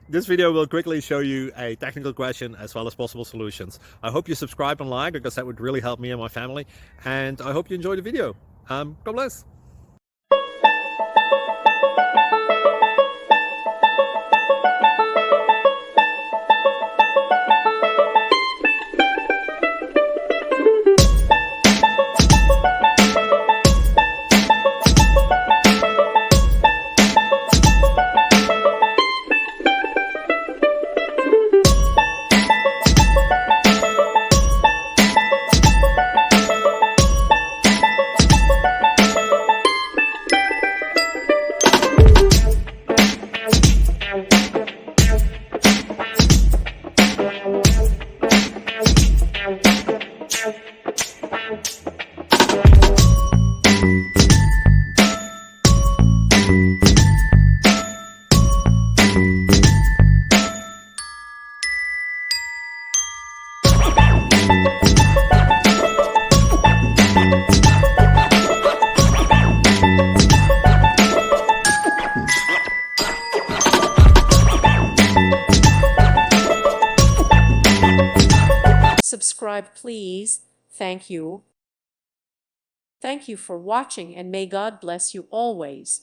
This video will quickly show you a technical question as well as possible solutions. I hope you subscribe and like, because that would really help me and my family. And I hope you enjoy the video. God bless. Subscribe, please. Thank you. Thank you for watching, and may God bless you always.